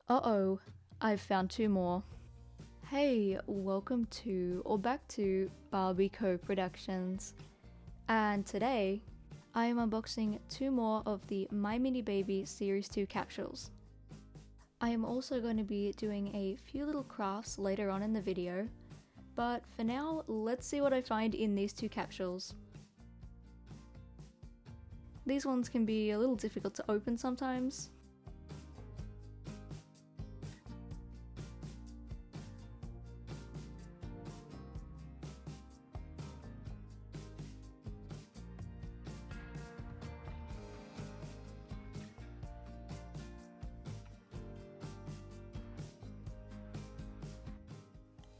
Uh-oh, I've found two more. Hey, welcome to, or back to, BarbieCoProductions. And today, I am unboxing two more of the My Mini Baby Series 2 capsules. I am also going to be doing a few little crafts later on in the video, but for now, let's see what I find in these two capsules. These ones can be a little difficult to open sometimes.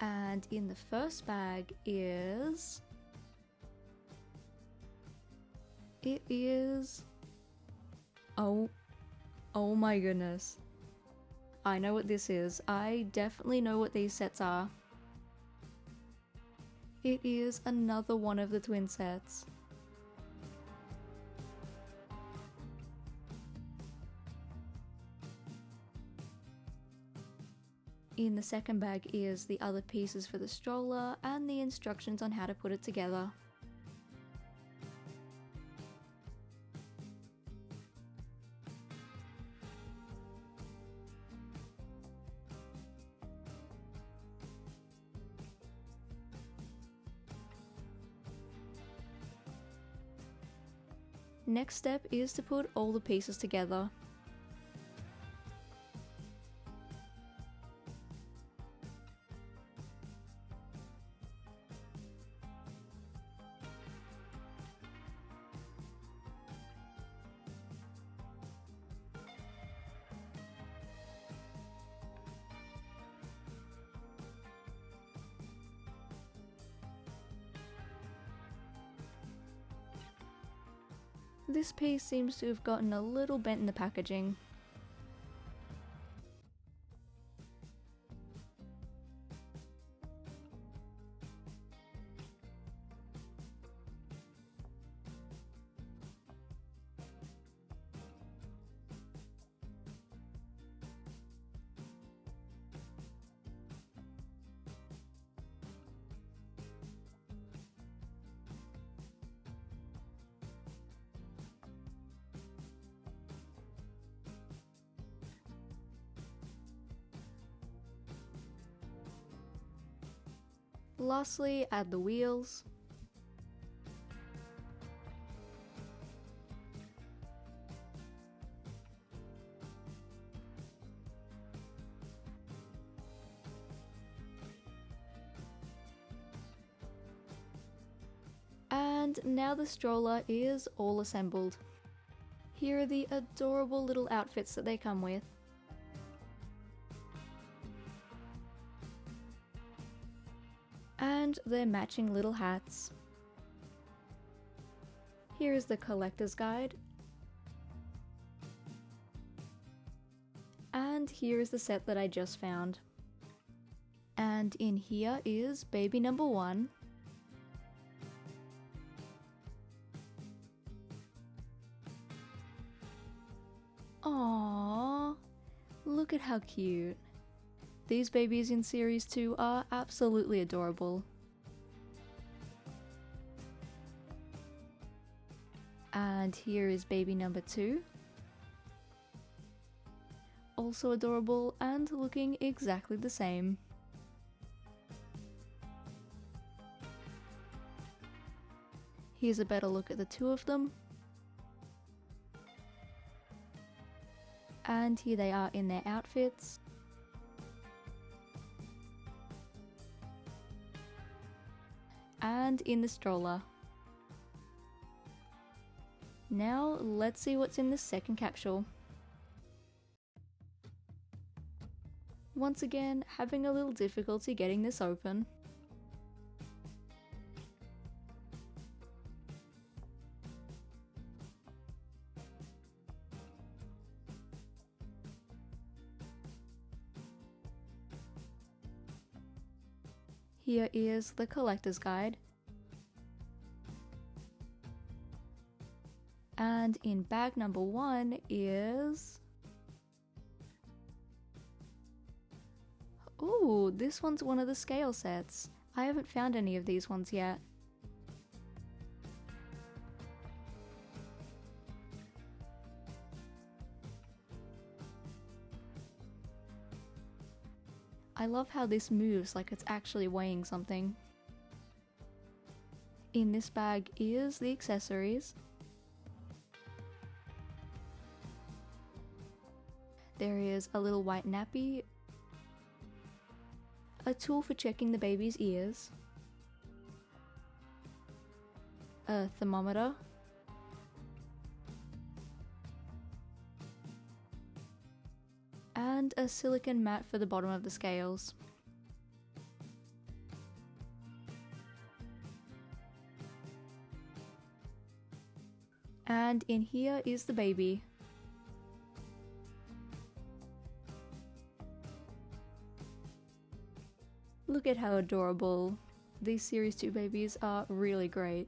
And in the first bag is... Oh my goodness. I know what this is. I definitely know what these sets are. It is another one of the twin sets. In the second bag is the other pieces for the stroller and the instructions on how to put it together. Next step is to put all the pieces together. This piece seems to have gotten a little bent in the packaging. Lastly, add the wheels. And now the stroller is all assembled. Here are the adorable little outfits that they come with. And their matching little hats. Here is the collector's guide. And here is the set that I just found. And in here is baby number 1. Aww, look at how cute. These babies in Series 2 are absolutely adorable. And here is baby number 2. Also adorable and looking exactly the same. Here's a better look at the two of them. And here they are in their outfits. And in the stroller. Now let's see what's in the second capsule. Once again, having a little difficulty getting this open. Here is the collector's guide. And in bag number 1 is Ooh, this one's one of the scale sets. I haven't found any of these ones yet. I love how this moves like it's actually weighing something. In this bag is the accessories. There is a little white nappy, a tool for checking the baby's ears, a thermometer, and a silicone mat for the bottom of the scales. And in here is the baby. Look at how adorable. These Series 2 babies are really great.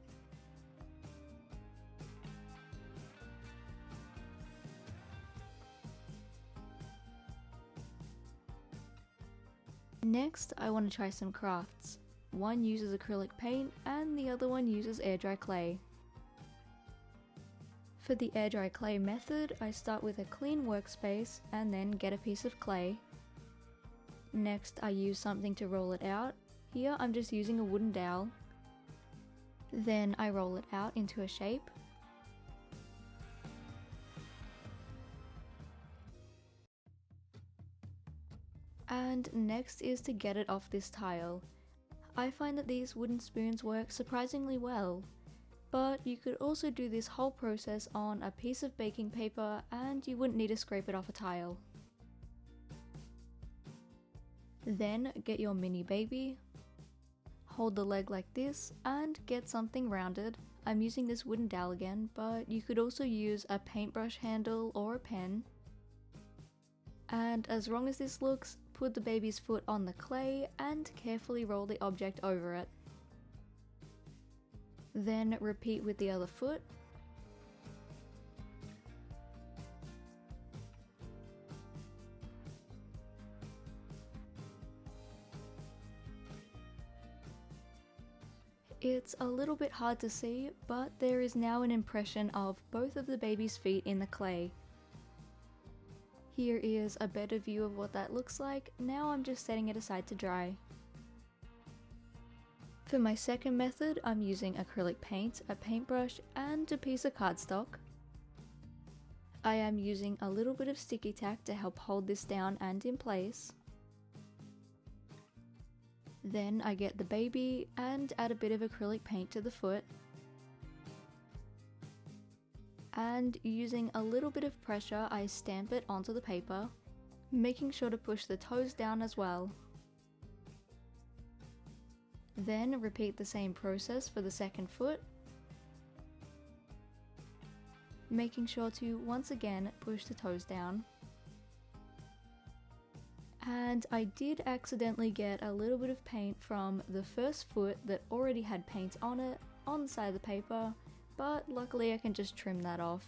Next, I want to try some crafts. One uses acrylic paint and the other one uses air dry clay. For the air dry clay method, I start with a clean workspace and then get a piece of clay. Next, I use something to roll it out. Here I'm just using a wooden dowel. Then I roll it out into a shape. And next is to get it off this tile. I find that these wooden spoons work surprisingly well, but you could also do this whole process on a piece of baking paper and you wouldn't need to scrape it off a tile. Then get your mini baby, hold the leg like this and get something rounded. I'm using this wooden dowel again, but you could also use a paintbrush handle or a pen. And as wrong as this looks, put the baby's foot on the clay and carefully roll the object over it. Then repeat with the other foot. It's a little bit hard to see, but there is now an impression of both of the baby's feet in the clay. Here is a better view of what that looks like. Now I'm just setting it aside to dry. For my second method, I'm using acrylic paint, a paintbrush, and a piece of cardstock. I am using a little bit of sticky tack to help hold this down and in place. Then I get the baby and add a bit of acrylic paint to the foot. And using a little bit of pressure, I stamp it onto the paper, making sure to push the toes down as well. Then repeat the same process for the second foot, making sure to once again push the toes down. And I did accidentally get a little bit of paint from the first foot that already had paint on it on the side of the paper, but luckily I can just trim that off.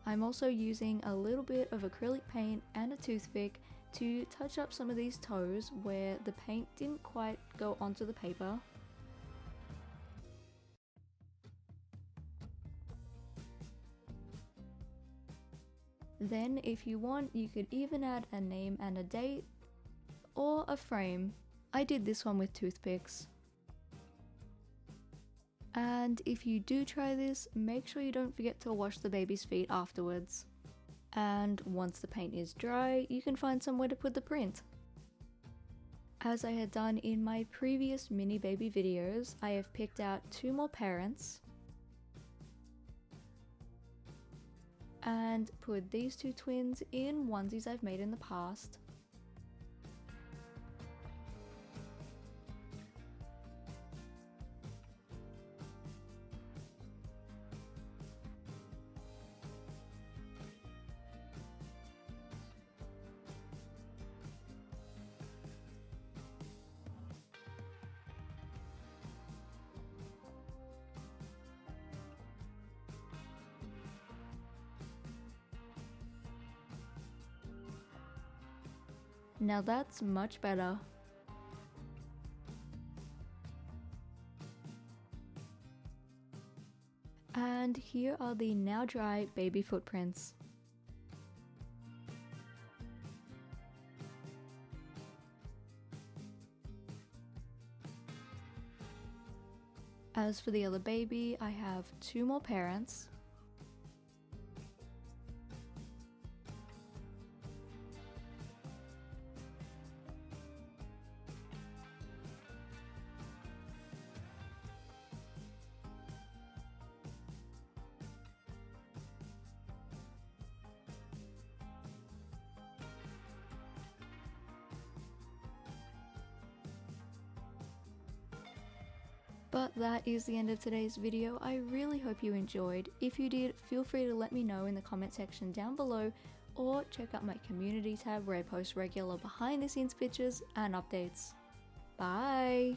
I'm also using a little bit of acrylic paint and a toothpick to touch up some of these toes where the paint didn't quite go onto the paper. Then if you want, you could even add a name and a date, or a frame. I did this one with toothpicks. And if you do try this, make sure you don't forget to wash the baby's feet afterwards. And once the paint is dry, you can find somewhere to put the print. As I had done in my previous mini baby videos, I have picked out 2 more parents and put these 2 twins in onesies I've made in the past. Now that's much better. And here are the now dry baby footprints. As for the other baby, I have 2 more parents. But that is the end of today's video. I really hope you enjoyed. If you did, feel free to let me know in the comment section down below, or check out my community tab where I post regular behind the scenes pictures and updates. Bye!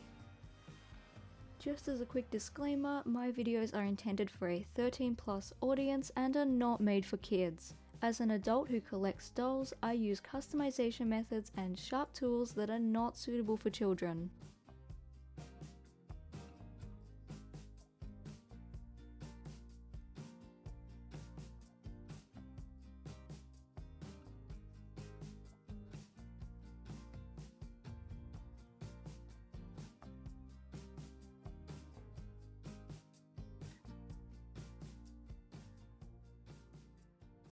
Just as a quick disclaimer, my videos are intended for a 13+ audience and are not made for kids. As an adult who collects dolls, I use customization methods and sharp tools that are not suitable for children.